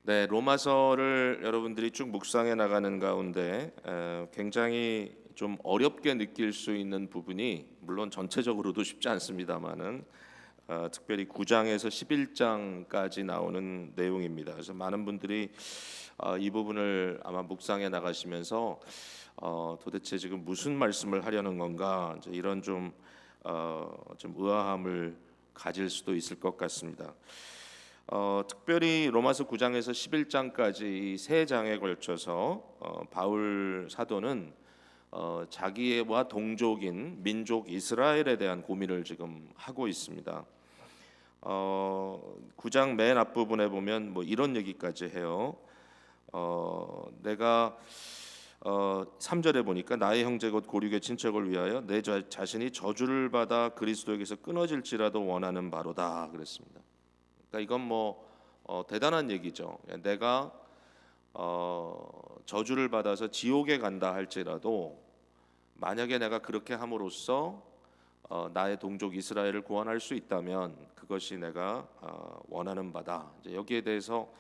네, 로마서를 여러분들이 쭉 묵상해 나가는 가운데 굉장히 좀 어렵게 느낄 수 있는 부분이 물론 전체적으로도 쉽지 않습니다만은 특별히 9장에서 11장까지 나오는 내용입니다. 그래서 많은 분들이 이 부분을 아마 묵상해 나가시면서 도대체 지금 무슨 말씀을 하려는 건가 이제 이런 좀 의아함을 가질 수도 있을 것 같습니다. 특별히 로마서 9장에서 11장까지 이 세 장에 걸쳐서 바울 사도는 자기와 동족인 민족 이스라엘에 대한 고민을 지금 하고 있습니다. 9장 맨 앞부분에 보면 뭐 이런 얘기까지 해요. 내가 3절에 보니까 나의 형제 곧 고륙의 친척을 위하여 내 자신이 저주를 받아 그리스도에게서 끊어질지라도 원하는 바로다 그랬습니다. 그러니까 이건 뭐 대단한 얘기죠. 내가 저주를 받아서 지옥에 간다 할지라도 만약에 내가 그렇게 함으로써 나의 동족 이스라엘을 구원할 수 있다면 그것이 내가 원하는 바다. 이제 여기에 대해서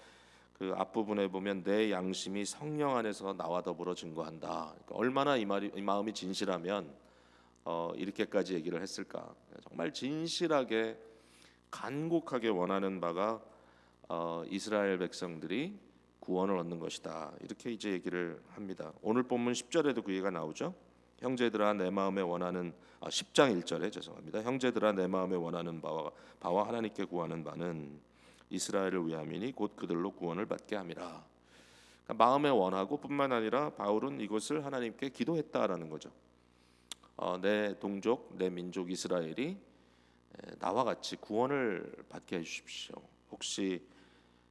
그 앞부분에 보면 내 양심이 성령 안에서 나와 더불어 증거한다. 그러니까 얼마나 이 마음이 진실하면 이렇게까지 얘기를 했을까. 정말 진실하게 간곡하게 원하는 바가 이스라엘 백성들이 구원을 얻는 것이다. 이렇게 이제 얘기를 합니다. 오늘 본문 10절에도 그 얘기가 나오죠. 형제들아 내 마음에 원하는 10장 1절에 죄송합니다. 형제들아 내 마음에 원하는 바와 하나님께 구하는 바는 이스라엘을 위함이니 곧 그들로 구원을 받게 함이라. 그러니까 마음에 원하고 뿐만 아니라 바울은 이것을 하나님께 기도했다라는 거죠. 내 동족 내 민족 이스라엘이 나와 같이 구원을 받게 해주십시오. 혹시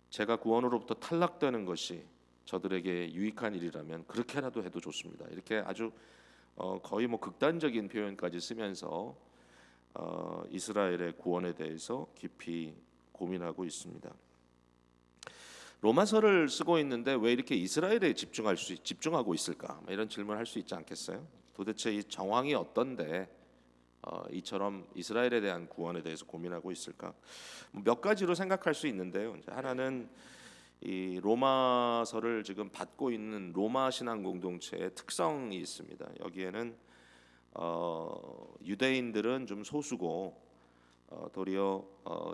제가 구원으로부터 탈락되는 것이 저들에게 유익한 일이라면 그렇게라도 해도 좋습니다. 이렇게 아주 거의 뭐 극단적인 표현까지 쓰면서 이스라엘의 구원에 대해서 깊이 고민하고 있습니다. 로마서를 쓰고 있는데 왜 이렇게 이스라엘에 집중하고 있을까? 이런 질문을 할 수 있지 않겠어요? 도대체 이 정황이 어떤데 이처럼 이스라엘에 대한 구원에 대해서 고민하고 있을까? 몇 가지로 생각할 수 있는데요. 하나는 이 로마서를 지금 받고 있는 로마 신앙 공동체의 특성이 있습니다. 여기에는 유대인들은 좀 소수고 도리어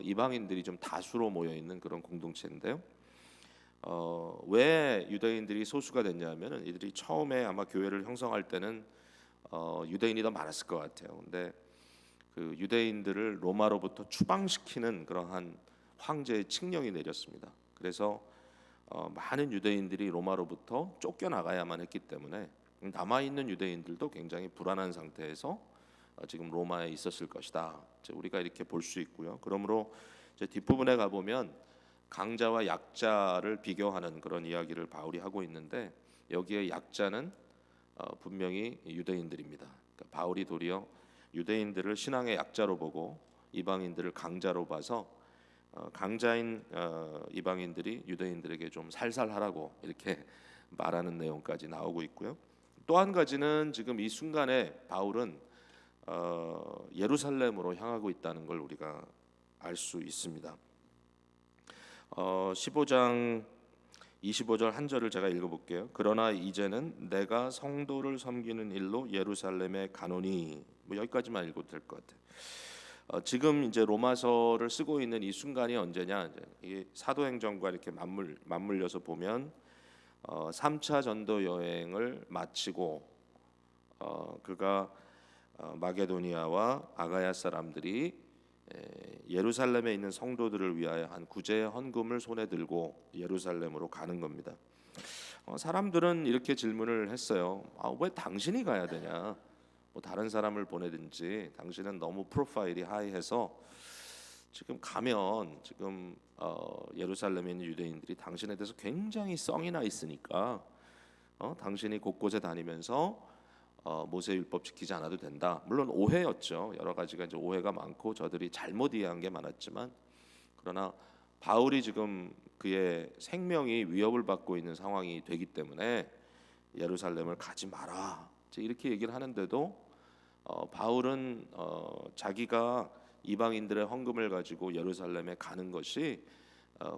이방인들이 좀 다수로 모여 있는 그런 공동체인데요. 왜 유대인들이 소수가 됐냐면은 이들이 처음에 아마 교회를 형성할 때는 유대인이 더 많았을 것 같아요. 근데 그 유대인들을 로마로부터 추방시키는 그러한 황제의 칙령이 내렸습니다. 그래서 많은 유대인들이 로마로부터 쫓겨나가야만 했기 때문에 남아 있는 유대인들도 굉장히 불안한 상태에서 지금 로마에 있었을 것이다. 우리가 이렇게 볼 수 있고요. 그러므로 이제 뒷부분에 가 보면 강자와 약자를 비교하는 그런 이야기를 바울이 하고 있는데 여기에 약자는 분명히 유대인들입니다. 그러니까 바울이 도리어 유대인들을 신앙의 약자로 보고 이방인들을 강자로 봐서 강자인 이방인들이 유대인들에게 좀 살살하라고 이렇게 말하는 내용까지 나오고 있고요. 또 한 가지는 지금 이 순간에 바울은 예루살렘으로 향하고 있다는 걸 우리가 알 수 있습니다. 15장 25절 한 절을 제가 읽어볼게요. 그러나 이제는 내가 성도를 섬기는 일로 예루살렘에 가노니 뭐 여기까지만 읽어도 될 것 같아요. 지금 이제 로마서를 쓰고 있는 이 순간이 언제냐? 이게 사도행전과 이렇게 맞물려서 보면 3차 전도 여행을 마치고 그가 마게도니아와 아가야 사람들이 예루살렘에 있는 성도들을 위하여 한 구제의 헌금을 손에 들고 예루살렘으로 가는 겁니다. 사람들은 이렇게 질문을 했어요. 왜 당신이 가야 되냐? 뭐 다른 사람을 보내든지 당신은 너무 프로파일이 하이해서 지금 가면 지금 예루살렘에 있는 유대인들이 당신에 대해서 굉장히 썽이 나 있으니까 당신이 곳곳에 다니면서 모세 율법 지키지 않아도 된다. 물론 오해였죠. 여러 가지가 이제 오해가 많고 저들이 잘못 이해한 게 많았지만 그러나 바울이 지금 그의 생명이 위협을 받고 있는 상황이 되기 때문에 예루살렘을 가지 마라. 이렇게 얘기를 하는데도 바울은 자기가 이방인들의 헌금을 가지고 예루살렘에 가는 것이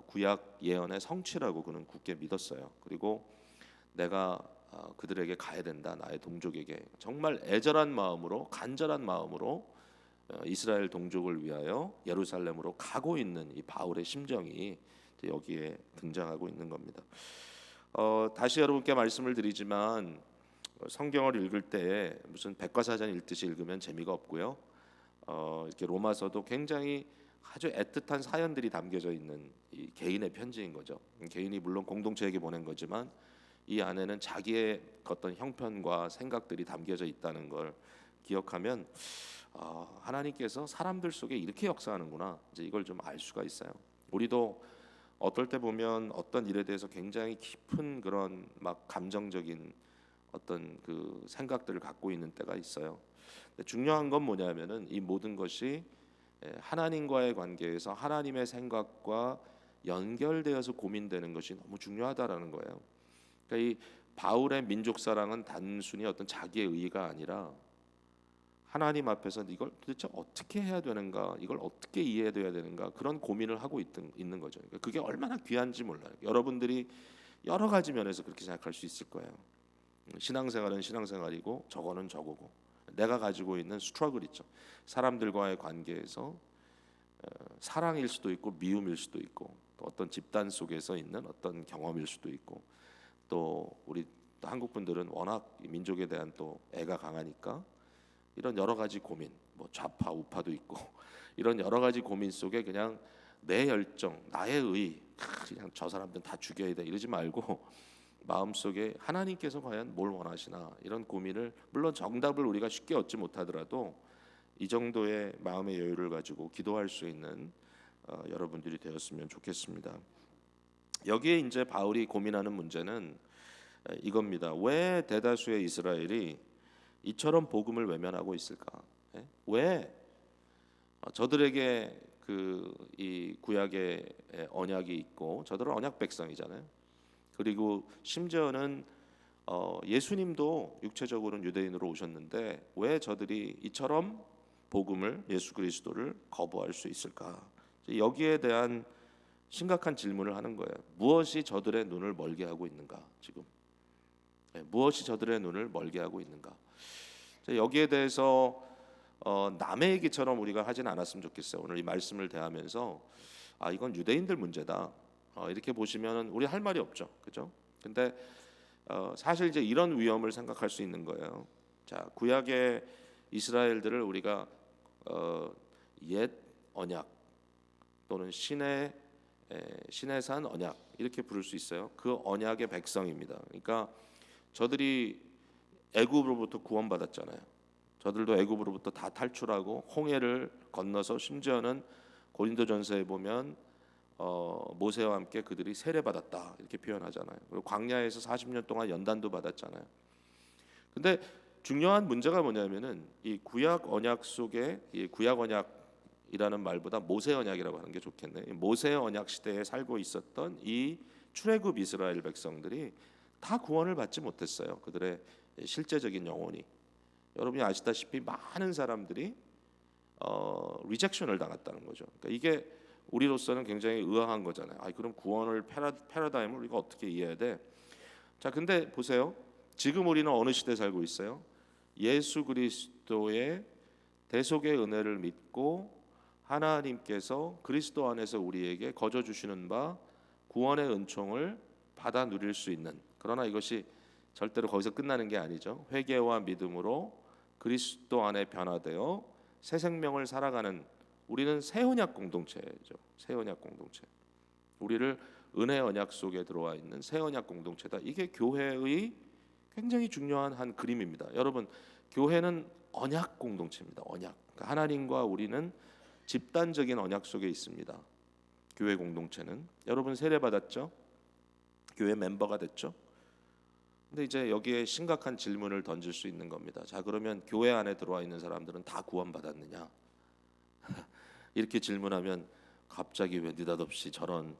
구약 예언의 성취라고 그는 굳게 믿었어요. 그리고 내가 그들에게 가야 된다. 나의 동족에게 정말 애절한 마음으로, 간절한 마음으로 이스라엘 동족을 위하여 예루살렘으로 가고 있는 이 바울의 심정이 여기에 등장하고 있는 겁니다. 다시 여러분께 말씀을 드리지만 성경을 읽을 때 무슨 백과사전 읽듯이 읽으면 재미가 없고요. 이렇게 로마서도 굉장히 아주 애틋한 사연들이 담겨져 있는 이 개인의 편지인 거죠. 개인이 물론 공동체에게 보낸 거지만 이 안에는 자기의 어떤 형편과 생각들이 담겨져 있다는 걸 기억하면 하나님께서 사람들 속에 이렇게 역사하는구나, 이제 이걸 좀 알 수가 있어요. 우리도 어떨 때 보면 어떤 일에 대해서 굉장히 깊은 그런 막 감정적인 어떤 그 생각들을 갖고 있는 때가 있어요. 근데 중요한 건 뭐냐면은 이 모든 것이 하나님과의 관계에서 하나님의 생각과 연결되어서 고민되는 것이 너무 중요하다라는 거예요. 그러니까 이 바울의 민족 사랑은 단순히 어떤 자기의 의의가 아니라 하나님 앞에서 이걸 도대체 어떻게 해야 되는가, 이걸 어떻게 이해해야 되는가, 그런 고민을 하고 있는 거죠. 그러니까 그게 얼마나 귀한지 몰라요. 여러분들이 여러 가지 면에서 그렇게 생각할 수 있을 거예요. 신앙생활은 신앙생활이고 저거는 저거고, 내가 가지고 있는 스트러글 있죠. 사람들과의 관계에서 사랑일 수도 있고 미움일 수도 있고, 또 어떤 집단 속에서 있는 어떤 경험일 수도 있고, 또 우리 한국 분들은 워낙 민족에 대한 또 애가 강하니까 이런 여러 가지 고민, 뭐 좌파 우파도 있고 이런 여러 가지 고민 속에 그냥 내 열정, 나의 의, 그냥 저 사람들은 다 죽여야 돼 이러지 말고 마음속에 하나님께서 과연 뭘 원하시나, 이런 고민을, 물론 정답을 우리가 쉽게 얻지 못하더라도 이 정도의 마음의 여유를 가지고 기도할 수 있는 여러분들이 되었으면 좋겠습니다. 여기에 이제 바울이 고민하는 문제는 이겁니다. 왜 대다수의 이스라엘이 이처럼 복음을 외면하고 있을까? 왜 저들에게 이 구약의 언약이 있고, 저들은 언약 백성이잖아요. 그리고 심지어는 예수님도 육체적으로는 유대인으로 오셨는데 왜 저들이 이처럼 복음을, 예수 그리스도를 거부할 수 있을까? 여기에 대한 심각한 질문을 하는 거예요. 무엇이 저들의 눈을 멀게 하고 있는가? 지금 무엇이 저들의 눈을 멀게 하고 있는가? 여기에 대해서 남의 얘기처럼 우리가 하진 않았으면 좋겠어요. 오늘 이 말씀을 대하면서 이건 유대인들 문제다, 이렇게 보시면 우리 할 말이 없죠, 그죠? 근데 사실 이제 이런 위험을 생각할 수 있는 거예요. 자, 구약의 이스라엘들을 우리가 옛 언약 또는 신의 산 언약 이렇게 부를 수 있어요. 그 언약의 백성입니다. 그러니까 저들이 애굽으로부터 구원받았잖아요. 저들도 애굽으로부터 다 탈출하고 홍해를 건너서, 심지어는 고린도전서에 보면 모세와 함께 그들이 세례받았다 이렇게 표현하잖아요. 그리고 광야에서 40년 동안 연단도 받았잖아요. 근데 중요한 문제가 뭐냐면은 이 구약 언약 속에, 이 구약 언약이라는 말보다 모세 언약이라고 하는 게 좋겠네. 모세 언약 시대에 살고 있었던 이 출애굽 이스라엘 백성들이 다 구원을 받지 못했어요. 그들의 실제적인 영혼이, 여러분이 아시다시피 많은 사람들이 리젝션을 당했다는 거죠. 그러니까 이게 우리로서는 굉장히 의아한 거잖아요. 그럼 구원을 패러다임을 우리가 어떻게 이해해야 돼? 자, 근데 보세요. 지금 우리는 어느 시대에 살고 있어요? 예수 그리스도의 대속의 은혜를 믿고 하나님께서 그리스도 안에서 우리에게 거저 주시는 바 구원의 은총을 받아 누릴 수 있는, 그러나 이것이 절대로 거기서 끝나는 게 아니죠. 회개와 믿음으로 그리스도 안에 변화되어 새 생명을 살아가는, 우리는 새 언약 공동체죠. 새 언약 공동체. 우리를 은혜 언약 속에 들어와 있는 새 언약 공동체다. 이게 교회의 굉장히 중요한 한 그림입니다. 여러분, 교회는 언약 공동체입니다. 언약. 그러니까 하나님과 우리는 집단적인 언약 속에 있습니다. 교회 공동체는. 여러분 세례 받았죠? 교회 멤버가 됐죠? 근데 이제 여기에 심각한 질문을 던질 수 있는 겁니다. 자, 그러면 교회 안에 들어와 있는 사람들은 다 구원받았느냐? 이렇게 질문하면 갑자기 왜 느닷없이 저런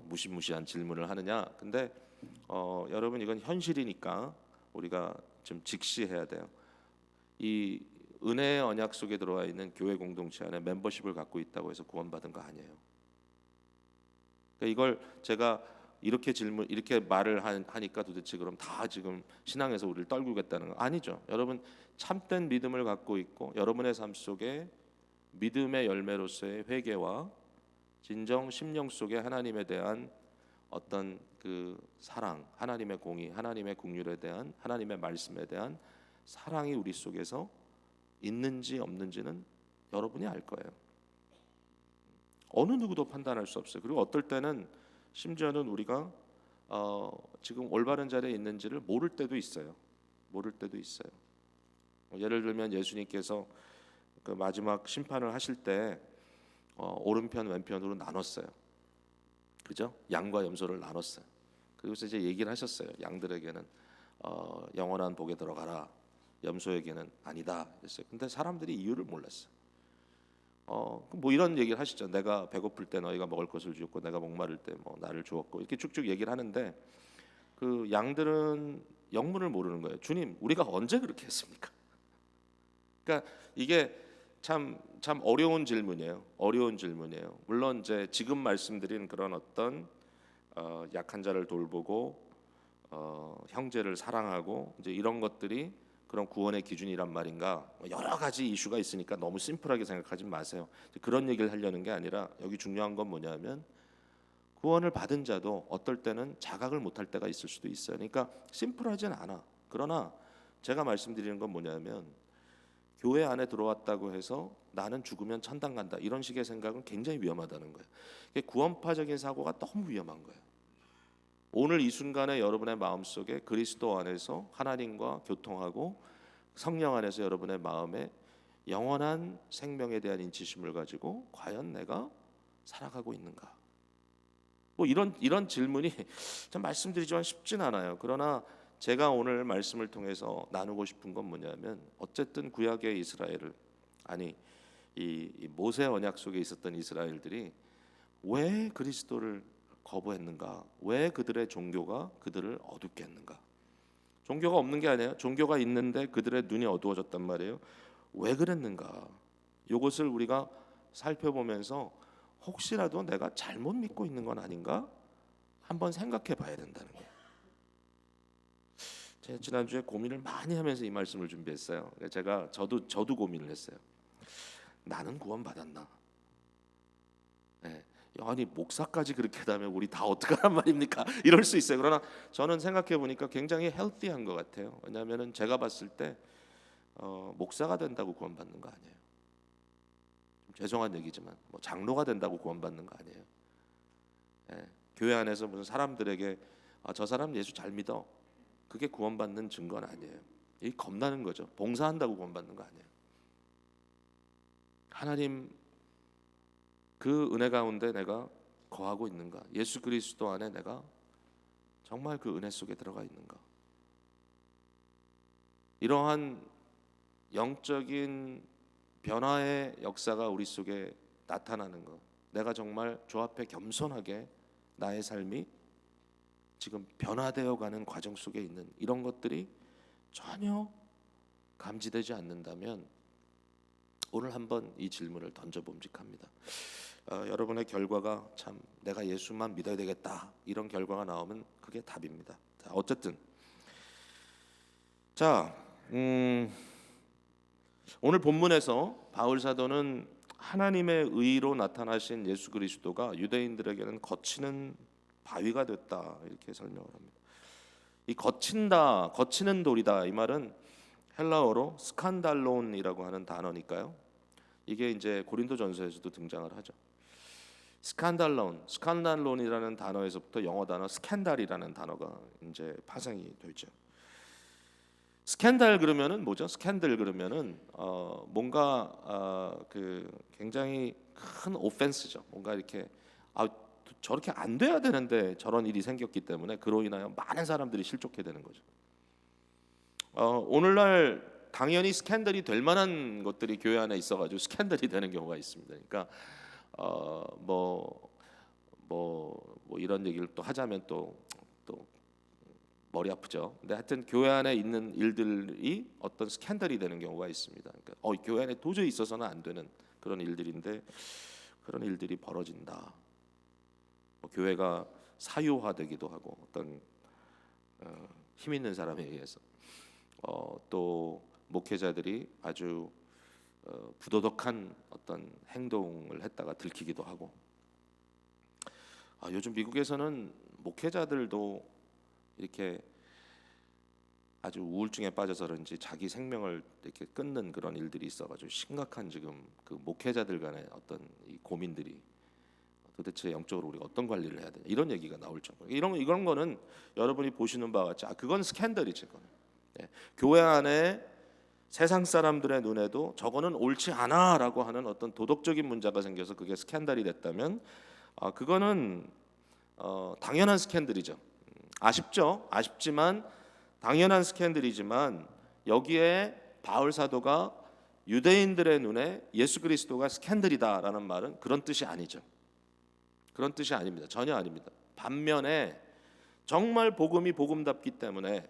무시무시한 질문을 하느냐? 근데 여러분, 이건 현실이니까 우리가 좀 직시해야 돼요. 이 은혜의 언약 속에 들어와 있는 교회 공동체 안에 멤버십을 갖고 있다고 해서 구원받은 거 아니에요. 그러니까 이걸 제가 이렇게 말을 하니까 도대체 그럼 다 지금 신앙에서 우리를 떨구겠다는 거 아니죠. 여러분 참된 믿음을 갖고 있고 여러분의 삶 속에 믿음의 열매로서의 회개와 진정 심령 속에 하나님에 대한 어떤 그 사랑, 하나님의 공의, 하나님의 긍휼에 대한 하나님의 말씀에 대한 사랑이 우리 속에서 있는지 없는지는 여러분이 알 거예요. 어느 누구도 판단할 수 없어요. 그리고 어떨 때는 심지어는 우리가 지금 올바른 자리에 있는지를 모를 때도 있어요. 모를 때도 있어요. 예를 들면 예수님께서 그 마지막 심판을 하실 때 오른편 왼편으로 나눴어요. 그죠? 양과 염소를 나눴어요. 그리고서 이제 얘기를 하셨어요. 양들에게는 영원한 복에 들어가라. 염소에게는 아니다. 그랬어요. 근데 사람들이 이유를 몰랐어요. 뭐 이런 얘기를 하시죠. 내가 배고플 때 너희가 먹을 것을 주었고 내가 목마를 때 뭐 나를 주었고 이렇게 쭉쭉 얘기를 하는데 그 양들은 영문을 모르는 거예요. 주님, 우리가 언제 그렇게 했습니까? 그러니까 이게 참 어려운 질문이에요. 어려운 질문이에요. 물론 이제 지금 말씀드린 그런 어떤 약한 자를 돌보고 형제를 사랑하고 이제 이런 것들이 그런 구원의 기준이란 말인가? 여러 가지 이슈가 있으니까 너무 심플하게 생각하지 마세요. 그런 얘기를 하려는 게 아니라 여기 중요한 건 뭐냐면 구원을 받은 자도 어떨 때는 자각을 못할 때가 있을 수도 있어요. 그러니까 심플하진 않아. 그러나 제가 말씀드리는 건 뭐냐면 교회 안에 들어왔다고 해서 나는 죽으면 천당 간다 이런 식의 생각은 굉장히 위험하다는 거예요. 구원파적인 사고가 너무 위험한 거예요. 오늘 이 순간에 여러분의 마음속에 그리스도 안에서 하나님과 교통하고 성령 안에서 여러분의 마음에 영원한 생명에 대한 인치심을 가지고 과연 내가 살아가고 있는가? 뭐 이런 질문이 참 말씀드리지만 쉽진 않아요. 그러나 제가 오늘 말씀을 통해서 나누고 싶은 건 뭐냐면 어쨌든 구약의 이스라엘을 아니 이 모세 언약 속에 있었던 이스라엘들이 왜 그리스도를 거부했는가? 왜 그들의 종교가 그들을 어둡게 했는가? 종교가 없는 게 아니에요. 종교가 있는데 그들의 눈이 어두워졌단 말이에요. 왜 그랬는가? 이것을 우리가 살펴보면서 혹시라도 내가 잘못 믿고 있는 건 아닌가? 한번 생각해 봐야 된다는 거예요. 제가 지난주에 고민을 많이 하면서 이 말씀을 준비했어요. 제가 저도 고민을 했어요. 나는 구원받았나? 네. 아니 목사까지 그렇게 하다면 우리 다 어떡하란 말입니까? 이럴 수 있어요. 그러나 저는 생각해 보니까 굉장히 헬티한 것 같아요. 왜냐하면 제가 봤을 때 목사가 된다고 구원받는 거 아니에요. 좀 죄송한 얘기지만 뭐 장로가 된다고 구원받는 거 아니에요. 예, 교회 안에서 무슨 사람들에게 저 사람 예수 잘 믿어. 그게 구원받는 증거는 아니에요. 이 겁나는 거죠. 봉사한다고 구원받는 거 아니에요. 하나님 그 은혜 가운데 내가 거하고 있는가? 예수 그리스도 안에 내가 정말 그 은혜 속에 들어가 있는가? 이러한 영적인 변화의 역사가 우리 속에 나타나는 것. 내가 정말 주 앞에 겸손하게 나의 삶이 지금 변화되어 가는 과정 속에 있는 이런 것들이 전혀 감지되지 않는다면 오늘 한번 이 질문을 던져봄직합니다. 여러분의 결과가 참 내가 예수만 믿어야 되겠다 이런 결과가 나오면 그게 답입니다. 자, 어쨌든 자 오늘 본문에서 바울 사도는 하나님의 의로 나타나신 예수 그리스도가 유대인들에게는 거치는 바위가 됐다 이렇게 설명을 합니다. 이 거친다, 거치는 돌이다 이 말은 헬라어로 스칸달론이라고 하는 단어니까요. 이게 이제 고린도전서에서도 등장을 하죠. 스칸달론이라는 단어에서부터 영어 단어 스캔달이라는 단어가 이제 파생이 되죠. 스캔들 그러면은 뭐죠? 스캔들 그러면은 뭔가 그 굉장히 큰 오펜스죠. 뭔가 이렇게 저렇게 안 돼야 되는데 저런 일이 생겼기 때문에 그로 인하여 많은 사람들이 실족해 되는 거죠. 오늘날 당연히 스캔들이 될 만한 것들이 교회 안에 있어가지고 스캔들이 되는 경우가 있습니다. 그러니까 뭐 이런 얘기를 또 하자면 또 머리 아프죠. 근데 하여튼 교회 안에 있는 일들이 어떤 스캔들이 되는 경우가 있습니다. 그러니까 교회 안에 도저히 있어서는 안 되는 그런 일들인데 그런 일들이 벌어진다. 교회가 사유화되기도 하고 어떤 힘 있는 사람에 의해서 또 목회자들이 아주 부도덕한 어떤 행동을 했다가 들키기도 하고 요즘 미국에서는 목회자들도 이렇게 아주 우울증에 빠져서 그런지 자기 생명을 이렇게 끊는 그런 일들이 있어가지고 심각한 지금 그 목회자들 간의 어떤 이 고민들이 도대체 영적으로 우리가 어떤 관리를 해야 되냐 이런 얘기가 나올 정도. 이런 거는 여러분이 보시는 바와 같이 그건 스캔들이지. 그건. 교회 안에 세상 사람들의 눈에도 저거는 옳지 않아라고 하는 어떤 도덕적인 문제가 생겨서 그게 스캔들이 됐다면 그거는 당연한 스캔들이죠. 아쉽죠. 아쉽지만 당연한 스캔들이지만 여기에 바울 사도가 유대인들의 눈에 예수 그리스도가 스캔들이다라는 말은 그런 뜻이 아니죠. 그런 뜻이 아닙니다. 전혀 아닙니다. 반면에 정말 복음이 복음답기 때문에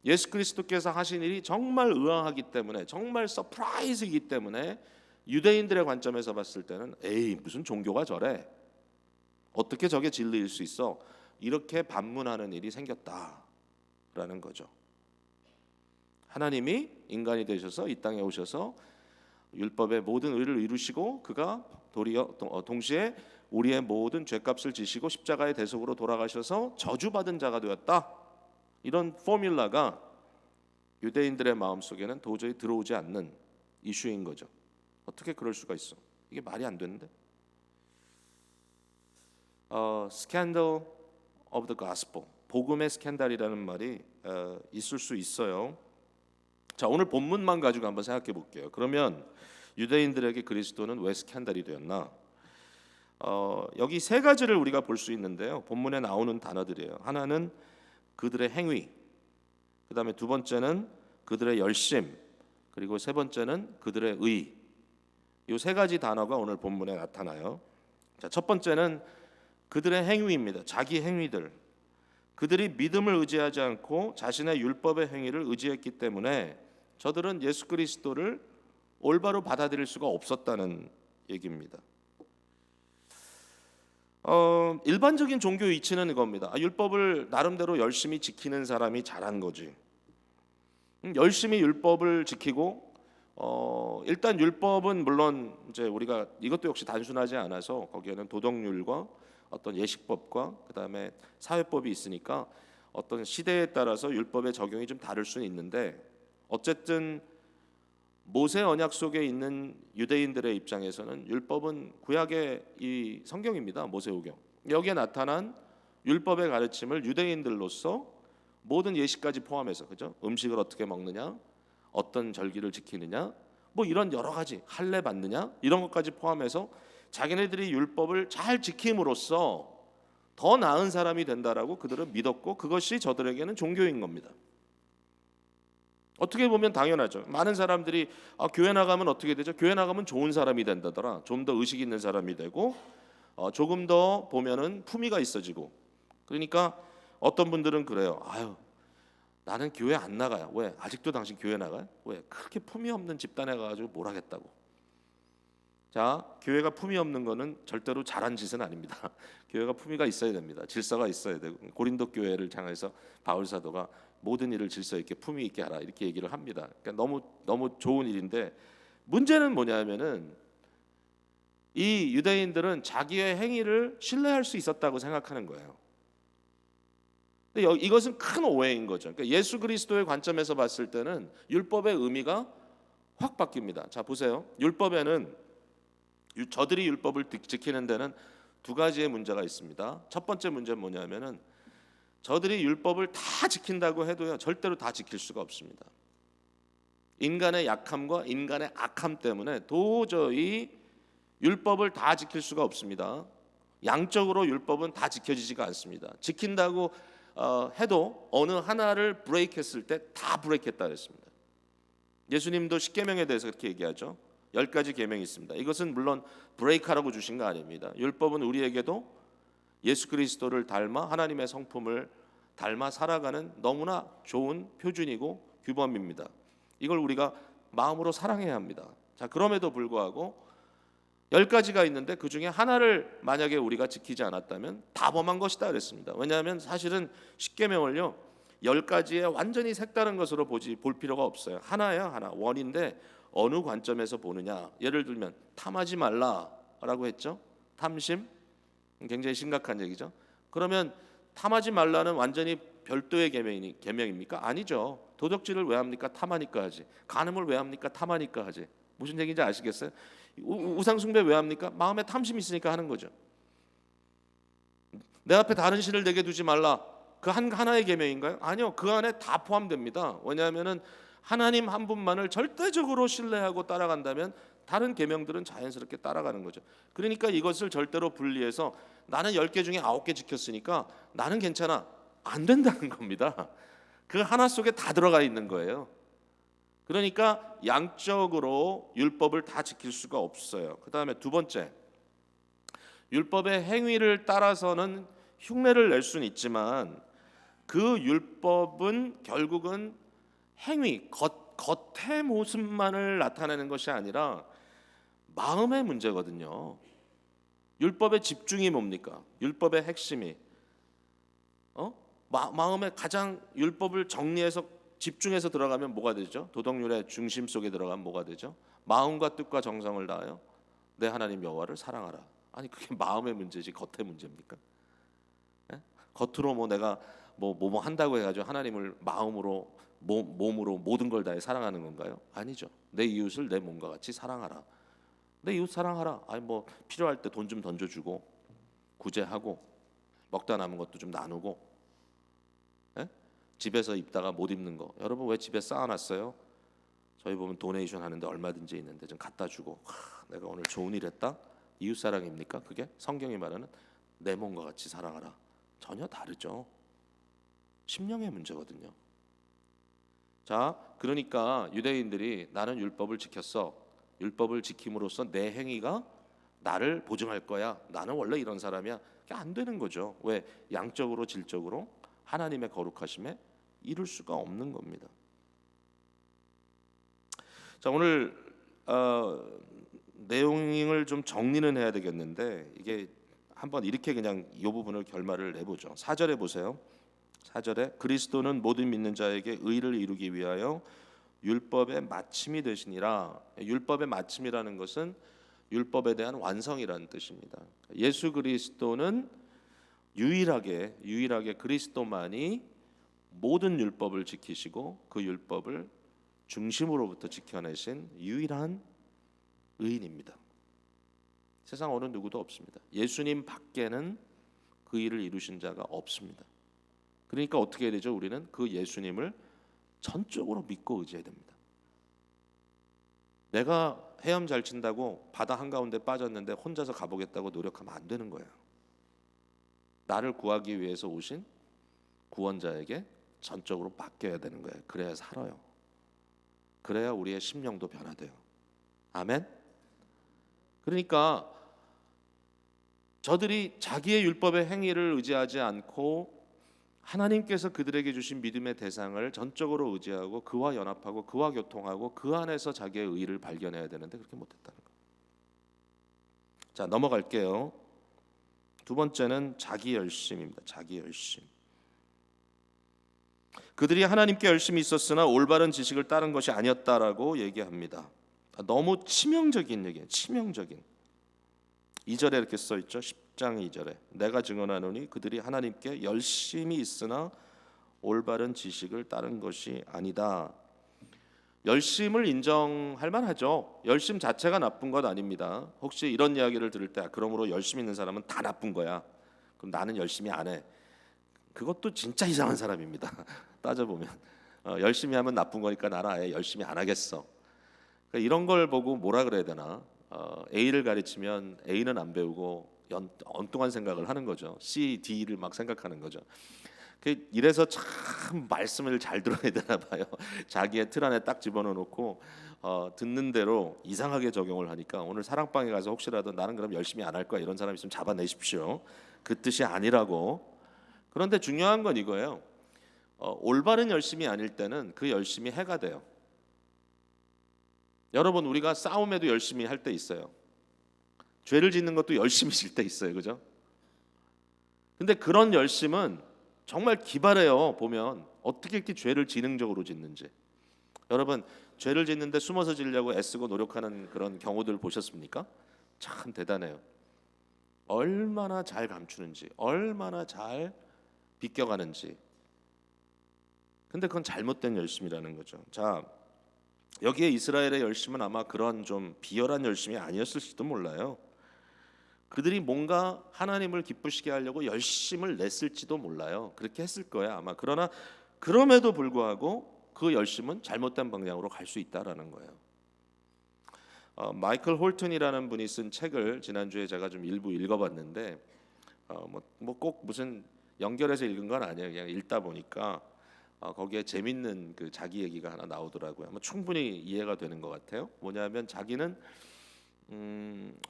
예수 그리스도께서 하신 일이 정말 의아하기 때문에 정말 서프라이즈이기 때문에 유대인들의 관점에서 봤을 때는 에이 무슨 종교가 저래 어떻게 저게 진리일 수 있어 이렇게 반문하는 일이 생겼다라는 거죠. 하나님이 인간이 되셔서 이 땅에 오셔서 율법의 모든 의를 이루시고 그가 도리어 동시에 우리의 모든 죄값을 지시고 십자가의 대속으로 돌아가셔서 저주받은 자가 되었다. 이런 포뮬라가 유대인들의 마음속에는 도저히 들어오지 않는 이슈인 거죠. 어떻게 그럴 수가 있어? 이게 말이 안 되는데. Scandal of the gospel. 복음의 스캔들이라는 말이 있을 수 있어요. 자, 오늘 본문만 가지고 한번 생각해 볼게요. 그러면 유대인들에게 그리스도는 왜 스캔들이 되었나? 여기 세 가지를 우리가 볼 수 있는데요. 본문에 나오는 단어들이에요. 하나는 그들의 행위, 그 다음에 두 번째는 그들의 열심, 그리고 세 번째는 그들의 의. 이 세 가지 단어가 오늘 본문에 나타나요. 자, 첫 번째는 그들의 행위입니다. 자기 행위들. 그들이 믿음을 의지하지 않고 자신의 율법의 행위를 의지했기 때문에 저들은 예수 그리스도를 올바로 받아들일 수가 없었다는 얘기입니다. 일반적인 종교 이치는 이겁니다. 율법을 나름대로 열심히 지키는 사람이 잘한 거지. 열심히 율법을 지키고 일단 율법은 물론 이제 우리가 이것도 역시 단순하지 않아서 거기에는 도덕률과 어떤 예식법과 그다음에 사회법이 있으니까 어떤 시대에 따라서 율법의 적용이 좀 다를 수는 있는데 어쨌든 모세 언약 속에 있는 유대인들의 입장에서는 율법은 구약의 이 성경입니다. 모세오경. 여기에 나타난 율법의 가르침을 유대인들로서 모든 예식까지 포함해서 그죠? 음식을 어떻게 먹느냐, 어떤 절기를 지키느냐, 뭐 이런 여러 가지 할례 받느냐 이런 것까지 포함해서 자기네들이 율법을 잘 지킴으로써 더 나은 사람이 된다라고 그들은 믿었고 그것이 저들에게는 종교인 겁니다. 어떻게 보면 당연하죠. 많은 사람들이 교회 나가면 어떻게 되죠? 교회 나가면 좋은 사람이 된다더라. 좀 더 의식 있는 사람이 되고 조금 더 보면은 품위가 있어지고. 그러니까 어떤 분들은 그래요. 나는 교회 안 나가요. 왜? 아직도 당신 교회 나가요? 왜? 그렇게 품위 없는 집단에 가가지고 뭘 하겠다고. 자, 교회가 품위 없는 거는 절대로 잘한 짓은 아닙니다. 교회가 품위가 있어야 됩니다. 질서가 있어야 되고 고린도 교회를 향해서 바울 사도가 모든 일을 질서 있게 품위 있게 하라 이렇게 얘기를 합니다. 그러니까 너무 좋은 일인데 문제는 뭐냐면은 이 유대인들은 자기의 행위를 신뢰할 수 있었다고 생각하는 거예요. 근데 이것은 큰 오해인 거죠. 그러니까 예수 그리스도의 관점에서 봤을 때는 율법의 의미가 확 바뀝니다. 자, 보세요. 율법에는 저들이 율법을 지키는 데는 두 가지의 문제가 있습니다. 첫 번째 문제는 뭐냐면은 저들이 율법을 다 지킨다고 해도요 절대로 다 지킬 수가 없습니다. 인간의 약함과 인간의 악함 때문에 도저히 율법을 다 지킬 수가 없습니다. 양적으로 율법은 다 지켜지지가 않습니다. 지킨다고 해도 어느 하나를 브레이크했을 때 다 브레이크했다 그랬습니다. 예수님도 십계명에 대해서 그렇게 얘기하죠. 10가지 계명이 있습니다. 이것은 물론 브레이크하라고 주신 거 아닙니다. 율법은 우리에게도 예수 그리스도를 닮아 하나님의 성품을 닮아 살아가는 너무나 좋은 표준이고 규범입니다. 이걸 우리가 마음으로 사랑해야 합니다. 자, 그럼에도 불구하고 10가지가 있는데 그 중에 하나를 만약에 우리가 지키지 않았다면 다 범한 것이다 그랬습니다. 왜냐하면 사실은 십계명을요 10가지에 완전히 색다른 것으로 볼 필요가 없어요. 하나야 하나, 원인데 어느 관점에서 보느냐. 예를 들면 탐하지 말라라고 했죠. 탐심 굉장히 심각한 얘기죠. 그러면 탐하지 말라는 완전히 별도의 계명입니까? 아니죠. 도덕질을 왜 합니까? 탐하니까 하지. 간음을 왜 합니까? 탐하니까 하지. 무슨 얘기인지 아시겠어요? 우상 숭배 왜 합니까? 마음에 탐심이 있으니까 하는 거죠. 내 앞에 다른 신을 내게 두지 말라. 그 하나의 계명인가요? 아니요. 그 안에 다 포함됩니다. 왜냐하면은 하나님 한 분만을 절대적으로 신뢰하고 따라간다면 다른 계명들은 자연스럽게 따라가는 거죠. 그러니까 이것을 절대로 분리해서 나는 10개 중에 9개 지켰으니까 나는 괜찮아. 안 된다는 겁니다. 그 하나 속에 다 들어가 있는 거예요. 그러니까 양적으로 율법을 다 지킬 수가 없어요. 그다음에 두 번째, 율법의 행위를 따라서는 흉내를 낼 수는 있지만 그 율법은 결국은 행위, 겉의 모습만을 나타내는 것이 아니라 마음의 문제거든요. 율법의 집중이 뭡니까? 율법의 핵심이 마음에 가장 율법을 정리해서 집중해서 들어가면 뭐가 되죠? 도덕률의 중심 속에 들어가면 뭐가 되죠? 마음과 뜻과 정성을 다하여 내 하나님 여호와를 사랑하라. 아니 그게 마음의 문제지 겉의 문제입니까? 예? 겉으로 뭐 내가 뭐 한다고 해가지고 하나님을 마음으로 몸으로 모든 걸 다해 사랑하는 건가요? 아니죠. 내 이웃을 내 몸과 같이 사랑하라. 내 이웃 사랑하라. 아니 뭐 필요할 때 돈 좀 던져주고 구제하고 먹다 남은 것도 좀 나누고. 예? 집에서 입다가 못 입는 거 여러분 왜 집에 쌓아놨어요? 저희 보면 도네이션 하는데 얼마든지 있는데 좀 갖다 주고 내가 오늘 좋은 일 했다. 이웃 사랑입니까? 그게 성경이 말하는 내 몸과 같이 사랑하라. 전혀 다르죠. 심령의 문제거든요. 자, 그러니까 유대인들이 나는 율법을 지켰어. 율법을 지킴으로써 내 행위가 나를 보증할 거야. 나는 원래 이런 사람이야. 그게 안 되는 거죠. 왜? 양적으로 질적으로 하나님의 거룩하심에 이룰 수가 없는 겁니다. 자, 오늘 내용을 좀 정리는 해야 되겠는데 이게 한번 이렇게 그냥 이 부분을 결말을 내보죠. 4절에 보세요. 4절에 그리스도는 모든 믿는 자에게 의를 이루기 위하여 율법의 마침이 되시니라. 율법의 마침이라는 것은 율법에 대한 완성이라는 뜻입니다. 예수 그리스도는 유일하게 그리스도만이 모든 율법을 지키시고 그 율법을 중심으로부터 지켜내신 유일한 의인입니다. 세상 어느 누구도 없습니다. 예수님 밖에는 그 일을 이루신 자가 없습니다. 그러니까 어떻게 해야 되죠? 우리는 그 예수님을 전적으로 믿고 의지해야 됩니다. 내가 헤엄 잘 친다고 바다 한가운데 빠졌는데 혼자서 가보겠다고 노력하면 안 되는 거예요. 나를 구하기 위해서 오신 구원자에게 전적으로 맡겨야 되는 거예요. 그래야 살아요. 그래야 우리의 심령도 변화돼요. 아멘. 그러니까 저들이 자기의 율법의 행위를 의지하지 않고 하나님께서 그들에게 주신 믿음의 대상을 전적으로 의지하고 그와 연합하고 그와 교통하고 그 안에서 자기의 의를 발견해야 되는데 그렇게 못했다는 거예요. 자, 넘어갈게요. 두 번째는 자기 열심입니다. 자기 열심. 그들이 하나님께 열심히 있었으나 올바른 지식을 따른 것이 아니었다라고 얘기합니다. 너무 치명적인 얘기예요. 치명적인. 2절에 이렇게 써 있죠. 10장 2절에 내가 증언하노니 그들이 하나님께 열심히 있으나 올바른 지식을 따른 것이 아니다. 열심을 인정할 만하죠. 열심 자체가 나쁜 것 아닙니다. 혹시 이런 이야기를 들을 때 그러므로 열심히 있는 사람은 다 나쁜 거야. 그럼 나는 열심히 안 해. 그것도 진짜 이상한 사람입니다. 따져보면 열심히 하면 나쁜 거니까 나는 아예 열심히 안 하겠어. 그러니까 이런 걸 보고 뭐라 그래야 되나? A를 가르치면 A는 안 배우고 엉뚱한 생각을 하는 거죠. C, D를 막 생각하는 거죠. 이래서 참 말씀을 잘 들어야 되나 봐요. 자기의 틀 안에 딱 집어넣고 듣는 대로 이상하게 적용을 하니까 오늘 사랑방에 가서 혹시라도 나는 그럼 열심히 안 할 거야 이런 사람 있으면 잡아내십시오. 그 뜻이 아니라고. 그런데 중요한 건 이거예요. 올바른 열심이 아닐 때는 그 열심이 해가 돼요. 여러분 우리가 싸움에도 열심히 할 때 있어요. 죄를 짓는 것도 열심히 질 때 있어요, 그죠? 근데 그런 열심은 정말 기발해요. 보면 어떻게 이렇게 죄를 지능적으로 짓는지. 여러분, 죄를 짓는데 숨어서 지려고 애쓰고 노력하는 그런 경우들 보셨습니까? 참 대단해요. 얼마나 잘 감추는지, 얼마나 잘 비껴가는지. 근데 그건 잘못된 열심이라는 거죠. 자, 여기에 이스라엘의 열심은 아마 그런 좀 비열한 열심이 아니었을지도 몰라요. 그들이 뭔가 하나님을 기쁘시게 하려고 열심을 냈을지도 몰라요. 그렇게 했을 거야 아마. 그러나 그럼에도 불구하고 그 열심은 잘못된 방향으로 갈 수 있다라는 거예요. 마이클 홀튼이라는 분이 쓴 책을 지난주에 제가 좀 일부 읽어봤는데 뭐 꼭 무슨 연결해서 읽은 건 아니에요. 그냥 읽다 보니까 거기에 재밌는 그 자기 얘기가 하나 나오더라고요. 충분히 이해가 되는 것 같아요. 뭐냐면 자기는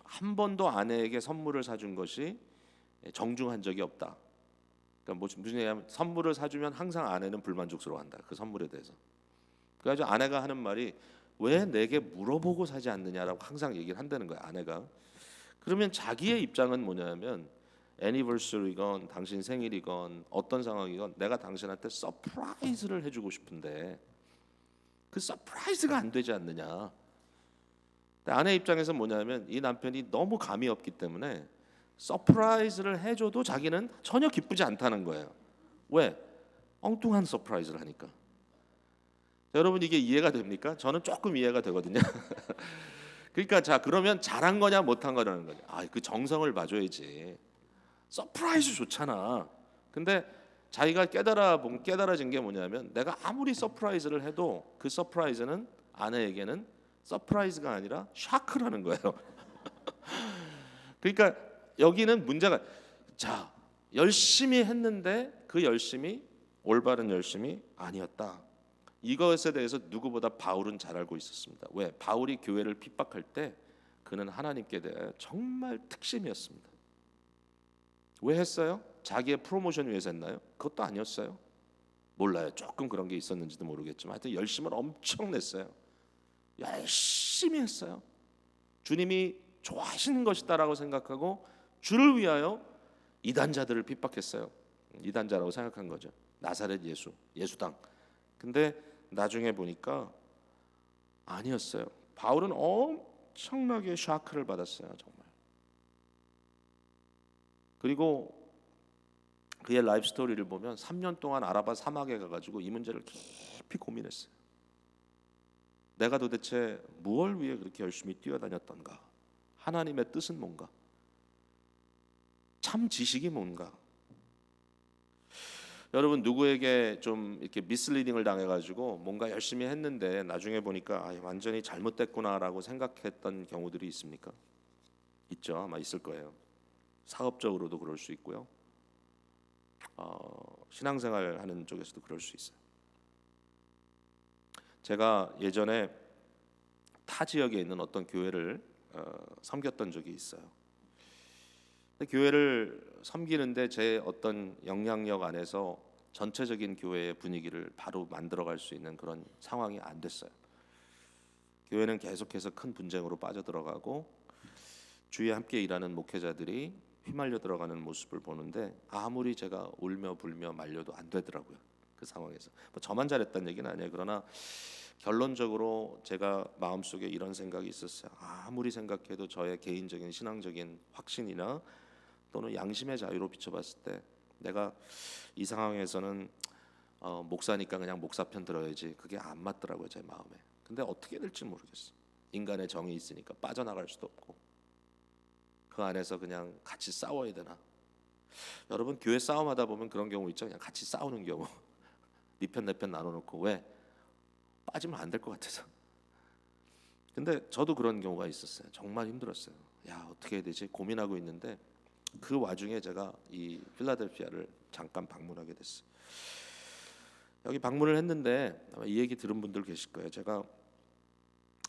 한 번도 아내에게 선물을 사준 것이 정중한 적이 없다. 그러니까 무슨 얘기냐면 선물을 사주면 항상 아내는 불만족스러워한다. 그 선물에 대해서. 그래가지고 아내가 하는 말이 왜 내게 물어보고 사지 않느냐라고 항상 얘기를 한다는 거야 아내가. 그러면 자기의 입장은 뭐냐면 애니버서리건 당신 생일이건 어떤 상황이건 내가 당신한테 서프라이즈를 해주고 싶은데 그 서프라이즈가 안 되지 않느냐. 아내 입장에서 뭐냐면 이 남편이 너무 감이 없기 때문에 서프라이즈를 해줘도 자기는 전혀 기쁘지 않다는 거예요. 왜? 엉뚱한 서프라이즈를 하니까. 여러분 이게 이해가 됩니까? 저는 조금 이해가 되거든요. 그러니까 자 그러면 잘한 거냐 못한 거냐는 거죠. 그 정성을 봐줘야지. 서프라이즈 좋잖아. 근데 자기가 깨달아진 게 뭐냐면 내가 아무리 서프라이즈를 해도 그 서프라이즈는 아내에게는 서프라이즈가 아니라 샤크라는 거예요. 그러니까 여기는 문제가 자 열심히 했는데 그 열심이 올바른 열심이 아니었다. 이것에 대해서 누구보다 바울은 잘 알고 있었습니다. 왜? 바울이 교회를 핍박할 때 그는 하나님께 대해 정말 특심이었습니다. 왜 했어요? 자기의 프로모션 위해서 했나요? 그것도 아니었어요. 몰라요. 조금 그런 게 있었는지도 모르겠지만 하여튼 열심을 엄청 냈어요. 열심히 했어요. 주님이 좋아하시는 것이다라고 생각하고 주를 위하여 이단자들을 핍박했어요. 이단자라고 생각한 거죠. 나사렛 예수, 예수당. 근데 나중에 보니까 아니었어요. 바울은 엄청나게 샤크를 받았어요. 정말. 그리고 그의 라이프 스토리를 보면 3년 동안 아라바 사막에 가가지고 이 문제를 깊이 고민했어요. 내가 도대체 무엇을 위해 그렇게 열심히 뛰어다녔던가? 하나님의 뜻은 뭔가? 참 지식이 뭔가? 여러분 누구에게 좀 이렇게 미스리딩을 당해가지고 뭔가 열심히 했는데 나중에 보니까 완전히 잘못됐구나라고 생각했던 경우들이 있습니까? 있죠. 아마 있을 거예요. 사업적으로도 그럴 수 있고요. 신앙생활 하는 쪽에서도 그럴 수 있어요. 제가 예전에 타 지역에 있는 어떤 교회를 섬겼던 적이 있어요. 교회를 섬기는데 제 어떤 영향력 안에서 전체적인 교회의 분위기를 바로 만들어갈 수 있는 그런 상황이 안 됐어요. 교회는 계속해서 큰 분쟁으로 빠져들어가고 주위에 함께 일하는 목회자들이 휘말려 들어가는 모습을 보는데 아무리 제가 울며 불며 말려도 안 되더라고요. 그 상황에서 저만 잘했다는 얘기는 아니에요. 그러나 결론적으로 제가 마음속에 이런 생각이 있었어요. 아무리 생각해도 저의 개인적인 신앙적인 확신이나 또는 양심의 자유로 비춰봤을 때 내가 이 상황에서는 목사니까 그냥 목사 편 들어야지 그게 안 맞더라고요. 제 마음에. 근데 어떻게 될지 모르겠어요. 인간의 정이 있으니까 빠져나갈 수도 없고 그 안에서 그냥 같이 싸워야 되나. 여러분 교회 싸움하다 보면 그런 경우 있죠. 그냥 같이 싸우는 경우. 네 편 내 편 나눠놓고 왜? 빠지면 안 될 것 같아서. 근데 저도 그런 경우가 있었어요. 정말 힘들었어요. 어떻게 해야 되지? 고민하고 있는데 그 와중에 제가 이 필라델피아를 잠깐 방문하게 됐어요. 여기 방문을 했는데 아마 이 얘기 들은 분들 계실 거예요. 제가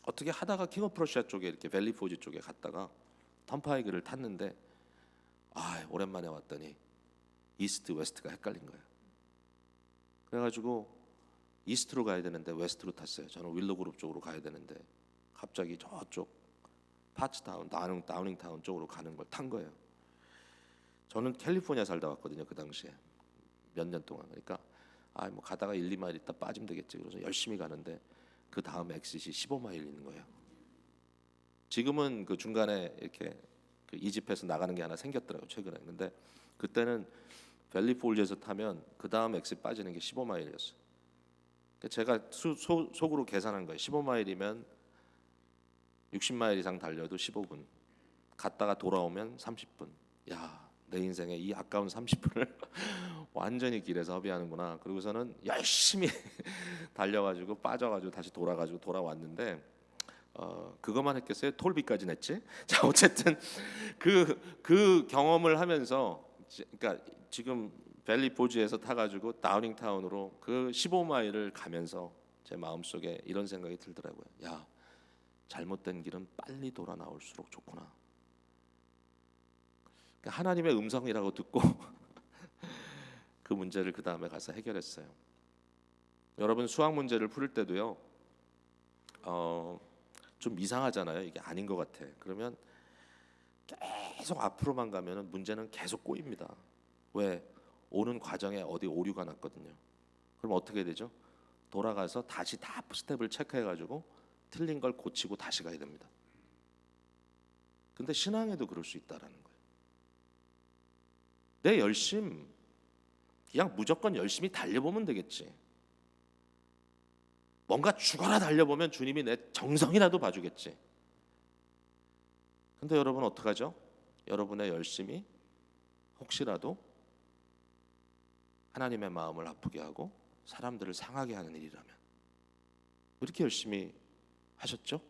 어떻게 하다가 킹 오브 프러시아 쪽에 이렇게 밸리 포지 쪽에 갔다가 턴파이크를 탔는데 오랜만에 왔더니 이스트 웨스트가 헷갈린 거예요. 그래가지고 이스트로 가야 되는데 웨스트로 탔어요. 저는 윌로 그룹 쪽으로 가야 되는데 갑자기 저쪽 파츠타운, 다우닝타운 쪽으로 가는 걸 탄 거예요. 저는 캘리포니아 살다 왔거든요. 그 당시에 몇 년 동안. 그러니까 뭐 가다가 1, 2마일 있다 빠지면 되겠지. 그래서 열심히 가는데 그 다음 엑싯이 15마일 있는 거예요. 지금은 그 중간에 이렇게 그 이집에서 나가는 게 하나 생겼더라고요. 최근에. 근데 그때는 밸리폴즈에서 타면 그 다음 엑싯 빠지는 게 15마일이었어요. 제가 속으로 계산한 거예요. 15마일이면 60마일 이상 달려도 15분. 갔다가 돌아오면 30분. 야, 내 인생에 이 아까운 30분을 완전히 길에서 허비하는구나. 그리고서는 열심히 달려가지고 빠져가지고 다시 돌아가지고 돌아왔는데 그것만 했겠어요? 톨비까지 냈지? 자, 어쨌든 그 경험을 하면서, 그러니까 지금 밸리포즈에서 타가지고 다우닝타운으로 그 15마일을 가면서 제 마음속에 이런 생각이 들더라고요. 야, 잘못된 길은 빨리 돌아 나올수록 좋구나. 그러니까 하나님의 음성이라고 듣고 그 문제를 그 다음에 가서 해결했어요. 여러분 수학 문제를 풀 때도요, 좀 이상하잖아요. 이게 아닌 것 같아. 그러면 계속 앞으로만 가면은 문제는 계속 꼬입니다. 왜? 오는 과정에 어디 오류가 났거든요. 그럼 어떻게 되죠? 돌아가서 다시 다 스텝을 체크해가지고 틀린 걸 고치고 다시 가야 됩니다. 근데 신앙에도 그럴 수 있다라는 거예요. 내 열심, 그냥 무조건 열심히 달려보면 되겠지. 뭔가 죽어라 달려보면 주님이 내 정성이라도 봐주겠지. 근데 여러분 어떡하죠? 여러분의 열심이 혹시라도 하나님의 마음을 아프게 하고 사람들을 상하게 하는 일이라면 이렇게 열심히 하셨죠?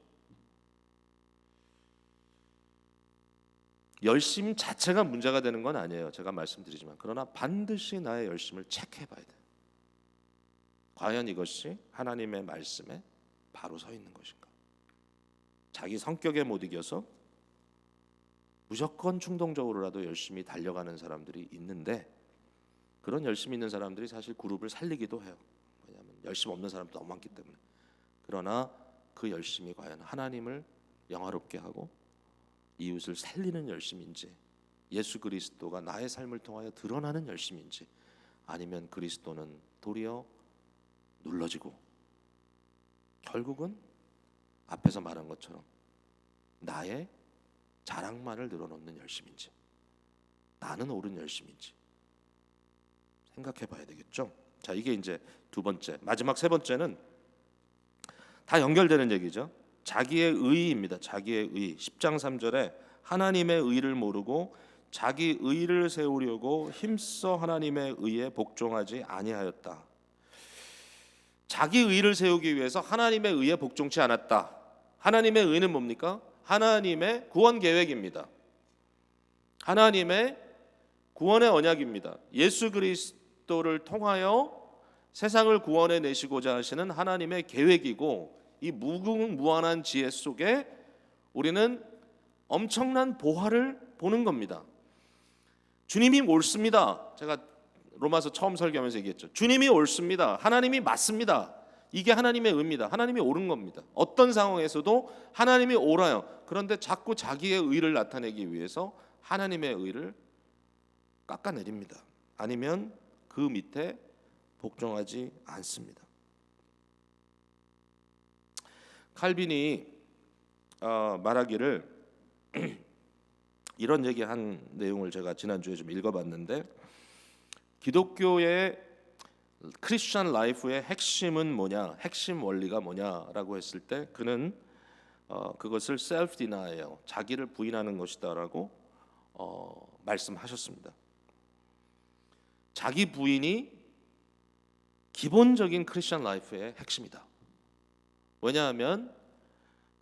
열심 자체가 문제가 되는 건 아니에요. 제가 말씀드리지만, 그러나 반드시 나의 열심을 체크해 봐야 돼요. 과연 이것이 하나님의 말씀에 바로 서 있는 것인가? 자기 성격에 못 이겨서 무조건 충동적으로라도 열심히 달려가는 사람들이 있는데, 그런 열심히 있는 사람들이 사실 그룹을 살리기도 해요. 왜냐하면 열심 없는 사람도 너무 많기 때문에. 그러나 그 열심이 과연 하나님을 영화롭게 하고 이웃을 살리는 열심인지, 예수 그리스도가 나의 삶을 통하여 드러나는 열심인지, 아니면 그리스도는 도리어 눌러지고 결국은 앞에서 말한 것처럼 나의 자랑만을 늘어놓는 열심인지, 나는 옳은 열심인지 생각해 봐야 되겠죠. 자, 이게 이제 두 번째. 마지막 세 번째는 다 연결되는 얘기죠. 자기의 의입니다. 자기의 의. 10장 3절에 하나님의 의를 모르고 자기 의를 세우려고 힘써 하나님의 의에 복종하지 아니하였다. 자기 의를 세우기 위해서 하나님의 의에 복종치 않았다. 하나님의 의는 뭡니까? 하나님의 구원 계획입니다. 하나님의 구원의 언약입니다. 예수 그리스도를 통하여 세상을 구원해 내시고자 하시는 하나님의 계획이고, 이 무궁무한한 지혜 속에 우리는 엄청난 보화를 보는 겁니다. 주님이 옳습니다. 제가 로마서 처음 설교하면서 얘기했죠. 주님이 옳습니다. 하나님이 맞습니다. 이게 하나님의 의입니다. 하나님이 옳은 겁니다. 어떤 상황에서도 하나님이 옳아요. 그런데 자꾸 자기의 의를 나타내기 위해서 하나님의 의를 깎아내립니다. 아니면 그 밑에 복종하지 않습니다. 칼빈이 말하기를 이런 얘기한 내용을 제가 지난주에 좀 읽어봤는데, 기독교의 크리스천 라이프의 핵심은 뭐냐, 핵심 원리가 뭐냐라고 했을 때 그는 그것을 self denial, 자기를 부인하는 것이다라고 말씀하셨습니다. 자기 부인이 기본적인 크리스천 라이프의 핵심이다. 왜냐하면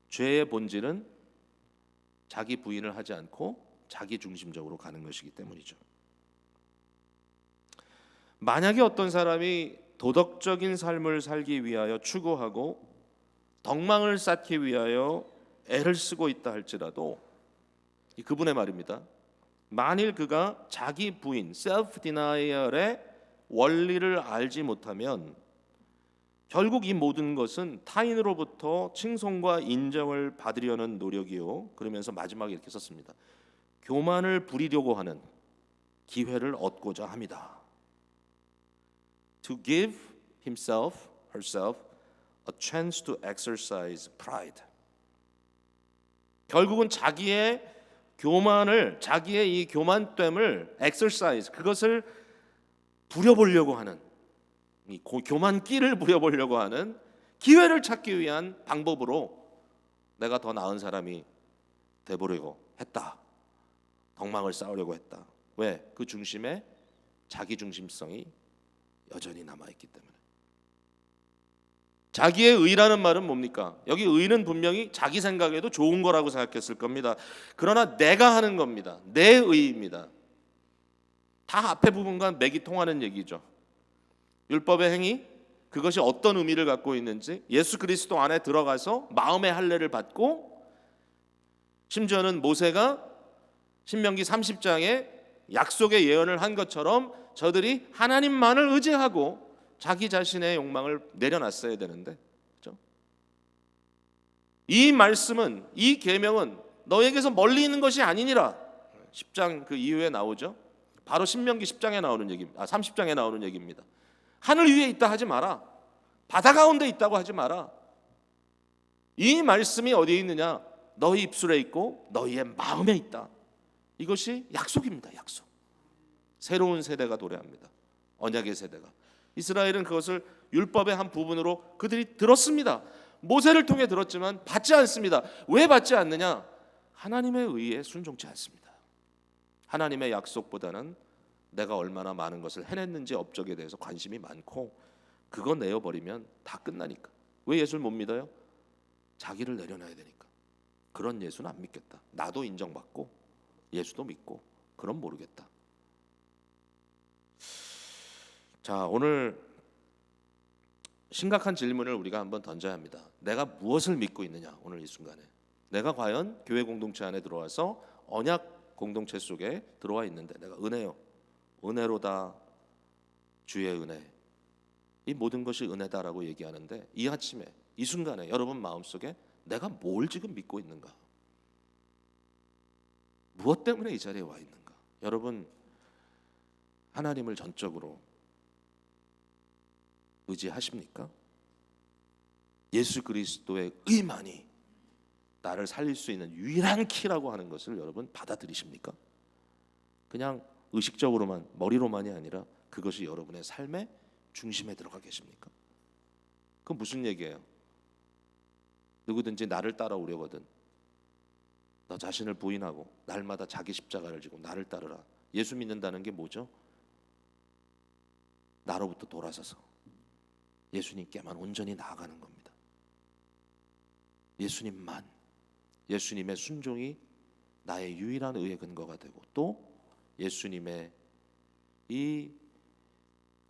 죄의 본질은 자기 부인을 하지 않고 자기 중심적으로 가는 것이기 때문이죠. 만약에 어떤 사람이 도덕적인 삶을 살기 위하여 추구하고 덕망을 쌓기 위하여 애를 쓰고 있다 할지라도, 그분의 말입니다. 만일 그가 자기 부인, 셀프 디나이얼의 원리를 알지 못하면 결국 이 모든 것은 타인으로부터 칭송과 인정을 받으려는 노력이요. 그러면서 마지막에 이렇게 썼습니다. 교만을 부리려고 하는 기회를 얻고자 합니다. To give himself, herself a chance to exercise pride. 결국은 자기의 교만을, 자기의 이 교만됨을 exercise, 그것을 부려보려고 하는, 이 교만기를 부려보려고 하는 기회를 찾기 위한 방법으로 내가 더 나은 사람이 돼보려고 했다. 덕망을 쌓으려고 했다. 왜? 그 중심에 자기 중심성이 여전히 남아있기 때문에. 자기의 의라는 말은 뭡니까? 여기 의는 분명히 자기 생각에도 좋은 거라고 생각했을 겁니다. 그러나 내가 하는 겁니다. 내 의입니다. 다 앞에 부분과 맥이 통하는 얘기죠. 율법의 행위, 그것이 어떤 의미를 갖고 있는지, 예수 그리스도 안에 들어가서 마음의 할례를 받고, 심지어는 모세가 신명기 30장에 약속의 예언을 한 것처럼 저들이 하나님만을 의지하고 자기 자신의 욕망을 내려놨어야 되는데, 그렇죠? 이 말씀은, 이 계명은 너에게서 멀리 있는 것이 아니니라. 10장 그 이후에 나오죠. 바로 신명기 10장에 나오는 얘기입니다. 30장에 나오는 얘기입니다. 하늘 위에 있다 하지 마라. 바다 가운데 있다고 하지 마라. 이 말씀이 어디에 있느냐? 너희 입술에 있고 너희의 마음에 있다. 이것이 약속입니다. 약속. 새로운 세대가 도래합니다. 언약의 세대가. 이스라엘은 그것을 율법의 한 부분으로 그들이 들었습니다. 모세를 통해 들었지만 받지 않습니다. 왜 받지 않느냐? 하나님의 의에 순종치 않습니다. 하나님의 약속보다는 내가 얼마나 많은 것을 해냈는지 업적에 대해서 관심이 많고, 그거 내어버리면 다 끝나니까. 왜 예수를 못 믿어요? 자기를 내려놔야 되니까. 그런 예수는 안 믿겠다. 나도 인정받고 예수도 믿고 그럼 모르겠다. 자, 오늘 심각한 질문을 우리가 한번 던져야 합니다. 내가 무엇을 믿고 있느냐? 오늘 이 순간에 내가 과연 교회 공동체 안에 들어와서 언약 공동체 속에 들어와 있는데, 내가 은혜요, 은혜로다, 주의 은혜, 이 모든 것이 은혜다라고 얘기하는데, 이 아침에 이 순간에 여러분 마음속에 내가 뭘 지금 믿고 있는가? 무엇 때문에 이 자리에 와 있는가? 여러분 하나님을 전적으로 의지하십니까? 예수 그리스도의 의만이 나를 살릴 수 있는 유일한 키라고 하는 것을 여러분 받아들이십니까? 그냥 의식적으로만, 머리로만이 아니라 그것이 여러분의 삶의 중심에 들어가 계십니까? 그건 무슨 얘기예요? 누구든지 나를 따라오려거든 너 자신을 부인하고 날마다 자기 십자가를 지고 나를 따르라. 예수 믿는다는 게 뭐죠? 나로부터 돌아서서 예수님께만 온전히 나아가는 겁니다. 예수님만, 예수님의 순종이 나의 유일한 의의 근거가 되고, 또 예수님의 이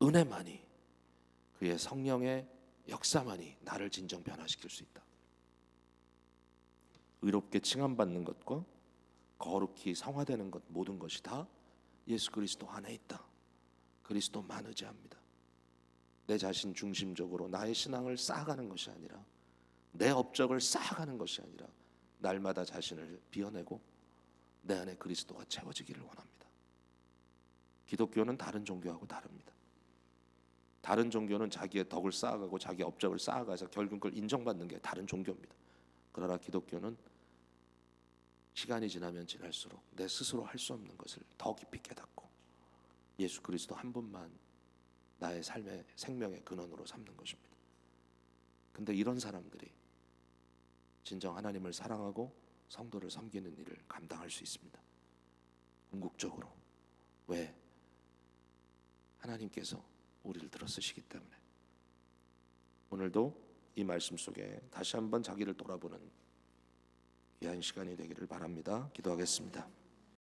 은혜만이, 그의 성령의 역사만이 나를 진정 변화시킬 수 있다. 의롭게 칭함받는 것과 거룩히 성화되는 것, 모든 것이 다 예수 그리스도 안에 있다. 그리스도만 의지합니다. 내 자신 중심적으로 나의 신앙을 쌓아가는 것이 아니라, 내 업적을 쌓아가는 것이 아니라, 날마다 자신을 비워내고 내 안에 그리스도가 채워지기를 원합니다. 기독교는 다른 종교하고 다릅니다. 다른 종교는 자기의 덕을 쌓아가고 자기 업적을 쌓아가서 결국 그걸 인정받는 게 다른 종교입니다. 그러나 기독교는 시간이 지나면 지날수록 내 스스로 할 수 없는 것을 더 깊이 깨닫고 예수 그리스도 한 분만 나의 삶의 생명의 근원으로 삼는 것입니다. 근데 이런 사람들이 진정 하나님을 사랑하고 성도를 섬기는 일을 감당할 수 있습니다. 궁극적으로. 왜? 하나님께서 우리를 들어쓰시기 때문에. 오늘도 이 말씀 속에 다시 한번 자기를 돌아보는 귀한 시간이 되기를 바랍니다. 기도하겠습니다.